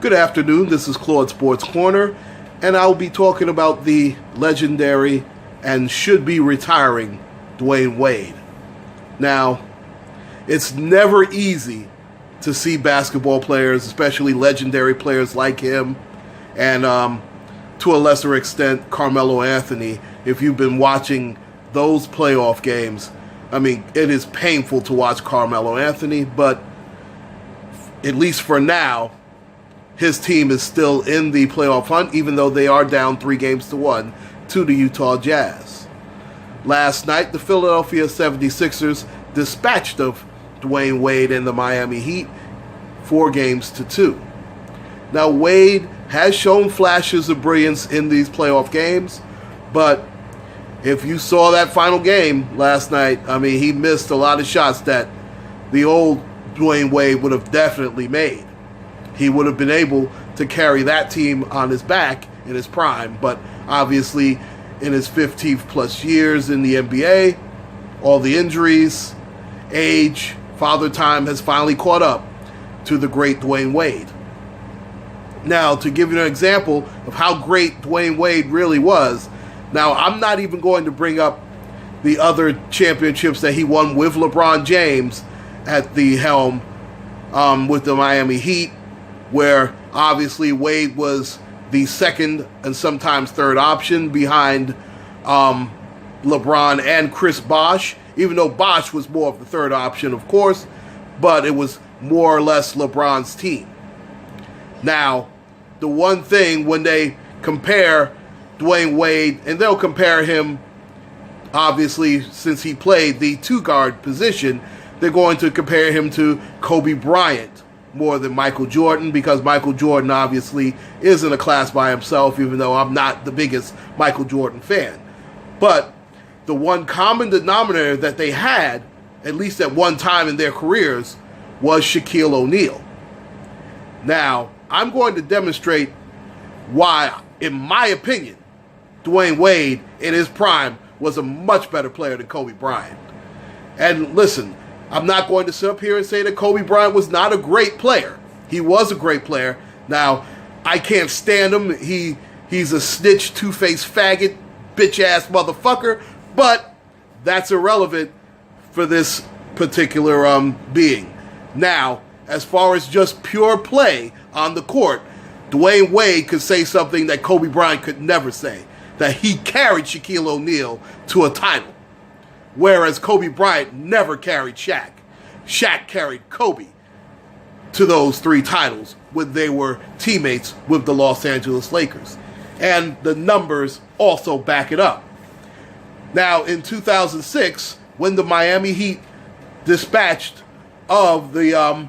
Good afternoon, this is Claude Sports Corner, and I'll be talking about the legendary and should be retiring Dwayne Wade. Now, it's never easy to see basketball players, especially legendary players like him, and to a lesser extent, Carmelo Anthony. If you've been watching those playoff games, I mean, it is painful to watch Carmelo Anthony, but at least for now, his team is still in the playoff hunt, even though they are down 3-1 to the Utah Jazz. Last night, the Philadelphia 76ers dispatched of Dwayne Wade and the Miami Heat 4-2. Now, Wade has shown flashes of brilliance in these playoff games, but if you saw that final game last night, I mean, he missed a lot of shots that the old Dwayne Wade would have definitely made. He would have been able to carry that team on his back in his prime, but obviously in his 15th plus years in the NBA, all the injuries, age, father time has finally caught up to the great Dwayne Wade. Now, to give you an example of how great Dwayne Wade really was, now I'm not even going to bring up the other championships that he won with LeBron James at the helm with the Miami Heat, where obviously Wade was the second and sometimes third option behind LeBron and Chris Bosh, even though Bosh was more of the third option, of course, but it was more or less LeBron's team. Now, the one thing when they compare Dwayne Wade, and they'll compare him, obviously, since he played the two-guard position, they're going to compare him to Kobe Bryant more than Michael Jordan, because Michael Jordan obviously is in a class by himself, even though I'm not the biggest Michael Jordan fan. But the one common denominator that they had, at least at one time in their careers, was Shaquille O'Neal. Now, I'm going to demonstrate why, in my opinion, Dwayne Wade in his prime was a much better player than Kobe Bryant. And listen, I'm not going to sit up here and say that Kobe Bryant was not a great player. He was a great player. Now, I can't stand him. He's a snitch, two-faced faggot, bitch-ass motherfucker, but that's irrelevant for this particular being. Now, as far as just pure play on the court, Dwayne Wade could say something that Kobe Bryant could never say, that he carried Shaquille O'Neal to a title, whereas Kobe Bryant never carried Shaq. Shaq carried Kobe to those 3 titles when they were teammates with the Los Angeles Lakers. And the numbers also back it up. Now, in 2006, when the Miami Heat dispatched of the,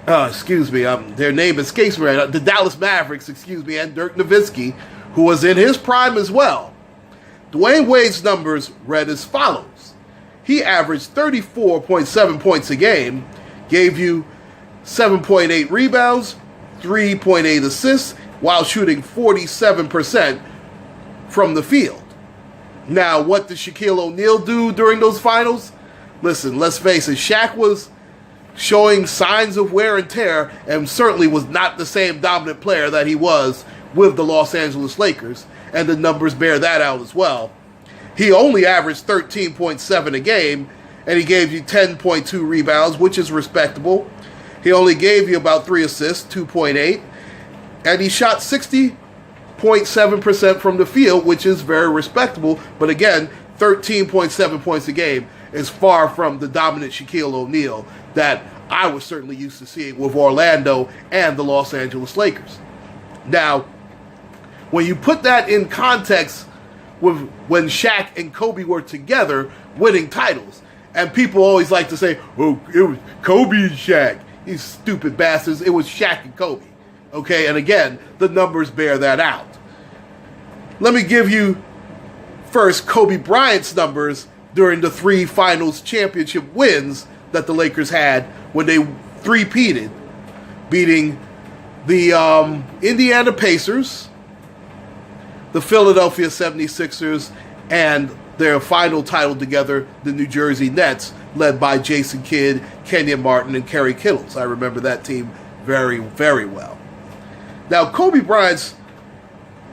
their name escapes me right now, the Dallas Mavericks, and Dirk Nowitzki, who was in his prime as well, Dwayne Wade's numbers read as follows. He averaged 34.7 points a game, gave you 7.8 rebounds, 3.8 assists, while shooting 47% from the field. Now, what did Shaquille O'Neal do during those finals? Listen, let's face it, Shaq was showing signs of wear and tear and certainly was not the same dominant player that he was with the Los Angeles Lakers, and the numbers bear that out as well. He only averaged 13.7 a game, and he gave you 10.2 rebounds, which is respectable. He only gave you about 3 assists, 2.8, and he shot 60.7% from the field, which is very respectable, but again, 13.7 points a game is far from the dominant Shaquille O'Neal that I was certainly used to seeing with Orlando and the Los Angeles Lakers. Now, when you put that in context with when Shaq and Kobe were together winning titles, and people always like to say, oh, it was Kobe and Shaq. These stupid bastards. It was Shaq and Kobe. Okay, and again, the numbers bear that out. Let me give you first Kobe Bryant's numbers during the 3 finals championship wins that the Lakers had when they three-peated, beating the Indiana Pacers, the Philadelphia 76ers, and their final title together, the New Jersey Nets, led by Jason Kidd, Kenyon Martin, and Kerry Kittles. I remember that team very, very well. Now, Kobe Bryant's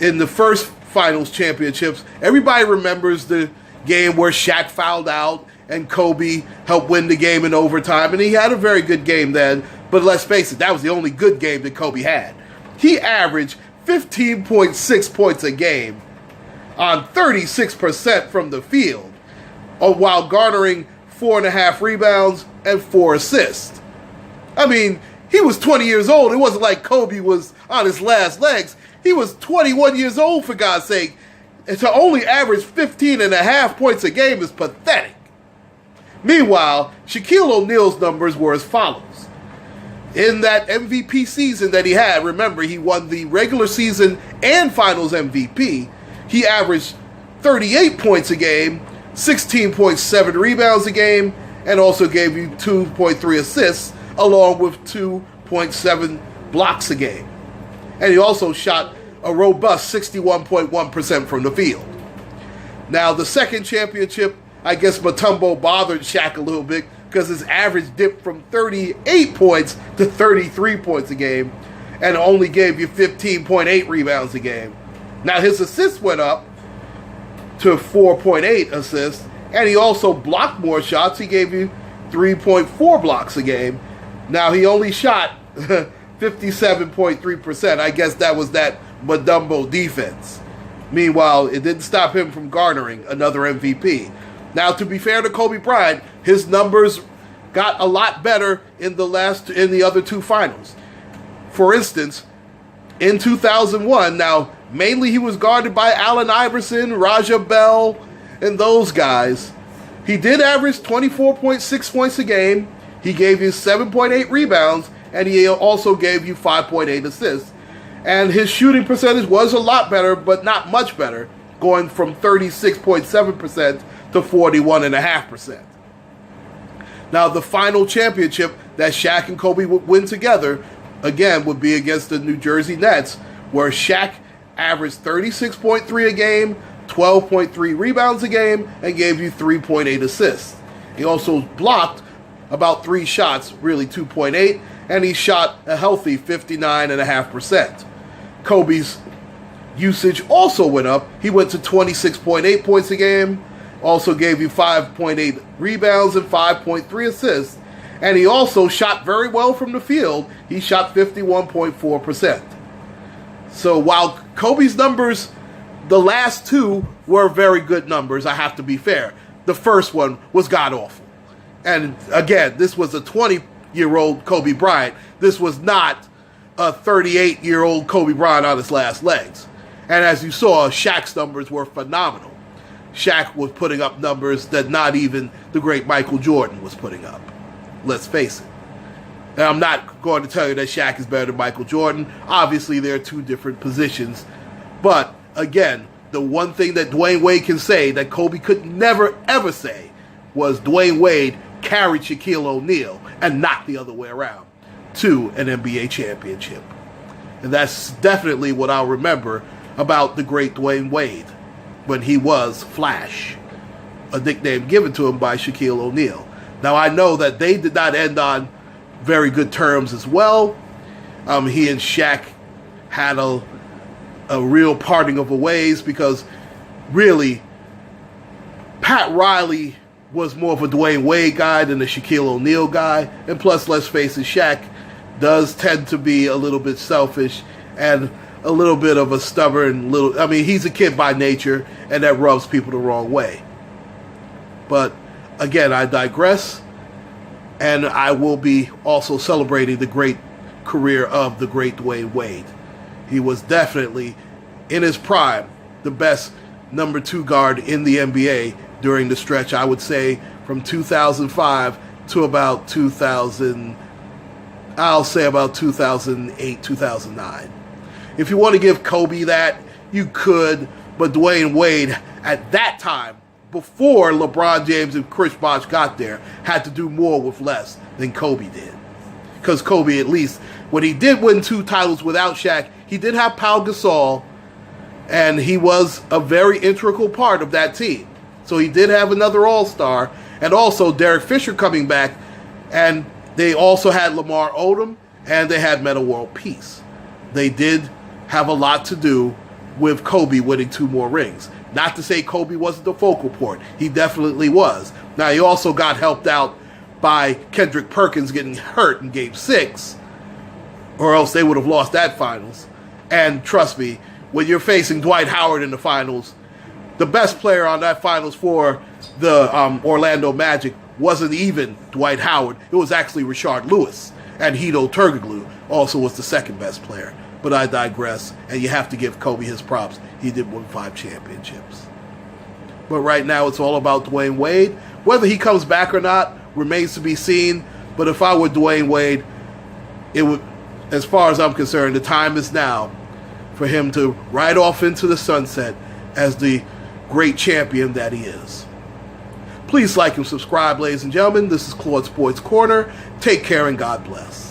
in the first finals championships, everybody remembers the game where Shaq fouled out and Kobe helped win the game in overtime, and he had a very good game then, but let's face it, that was the only good game that Kobe had. He averaged 15.6 points a game on 36% from the field, while garnering 4.5 rebounds and 4 assists. I mean, he was 20 years old. It wasn't like Kobe was on his last legs. He was 21 years old, for God's sake. And to only average 15.5 points a game is pathetic. Meanwhile, Shaquille O'Neal's numbers were as follows. In that MVP season that he had, remember, he won the regular season and finals MVP. He averaged 38 points a game, 16.7 rebounds a game, and also gave you 2.3 assists, along with 2.7 blocks a game. And he also shot a robust 61.1% from the field. Now, the second championship, I guess Mutombo bothered Shaq a little bit because his average dipped from 38 points to 33 points a game and only gave you 15.8 rebounds a game. Now, his assists went up to 4.8 assists, and he also blocked more shots. He gave you 3.4 blocks a game. Now, he only shot 57.3%. I guess that was that Mutombo defense. Meanwhile, it didn't stop him from garnering another MVP. Now, to be fair to Kobe Bryant, his numbers got a lot better in the other two finals. For instance, in 2001, now mainly he was guarded by Allen Iverson, Raja Bell, and those guys. He did average 24.6 points a game. He gave you 7.8 rebounds, and he also gave you 5.8 assists. And his shooting percentage was a lot better, but not much better, going from 36.7% to 41.5%. Now, the final championship that Shaq and Kobe would win together, again, would be against the New Jersey Nets, where Shaq averaged 36.3 a game, 12.3 rebounds a game, and gave you 3.8 assists. He also blocked about 3 shots, really 2.8, and he shot a healthy 59.5%. Kobe's usage also went up. He went to 26.8 points a game, also gave you 5.8 rebounds and 5.3 assists, and he also shot very well from the field. He shot 51.4%. So while Kobe's numbers, the last two were very good numbers, I have to be fair. The first one was god-awful. And again, this was a 20-year-old Kobe Bryant. This was not a 38-year-old Kobe Bryant on his last legs. And as you saw, Shaq's numbers were phenomenal. Shaq was putting up numbers that not even the great Michael Jordan was putting up. Let's face it. And I'm not going to tell you that Shaq is better than Michael Jordan. Obviously, they're two different positions. But, again, the one thing that Dwayne Wade can say that Kobe could never, ever say was Dwayne Wade carried Shaquille O'Neal, and not the other way around, to an NBA championship. And that's definitely what I'll remember about the great Dwayne Wade, when he was Flash, a nickname given to him by Shaquille O'Neal. Now, I know that they did not end on very good terms as well. He and Shaq had a real parting of the ways, because really, Pat Riley was more of a Dwayne Wade guy than a Shaquille O'Neal guy. And plus, let's face it, Shaq does tend to be a little bit selfish and a little bit of a stubborn he's a kid by nature, and that rubs people the wrong way. But again, I digress, and I will be also celebrating the great career of the great Dwayne Wade. He was definitely, in his prime, the best number 2 guard in the NBA during the stretch, I would say, from 2005 to about 2008, 2009. If you want to give Kobe that, you could, but Dwayne Wade, at that time, before LeBron James and Chris Bosh got there, had to do more with less than Kobe did. Because Kobe, at least, when he did win 2 titles without Shaq, he did have Pau Gasol, and he was a very integral part of that team. So he did have another All-Star, and also Derek Fisher coming back, and they also had Lamar Odom, and they had Metta World Peace. They did have a lot to do with Kobe winning 2 more rings. Not to say Kobe wasn't the focal point. He definitely was. Now, he also got helped out by Kendrick Perkins getting hurt in Game 6, or else they would have lost that finals. And trust me, when you're facing Dwight Howard in the finals, the best player on that finals for the Orlando Magic wasn't even Dwight Howard. It was actually Rashard Lewis. And Hedo Turkoglu also was the second best player. But I digress, and you have to give Kobe his props. He did win 5 championships. But right now it's all about Dwayne Wade. Whether he comes back or not remains to be seen. But if I were Dwayne Wade, it would, as far as I'm concerned, the time is now for him to ride off into the sunset as the great champion that he is. Please like and subscribe, ladies and gentlemen. This is Claude Sports Corner. Take care and God bless.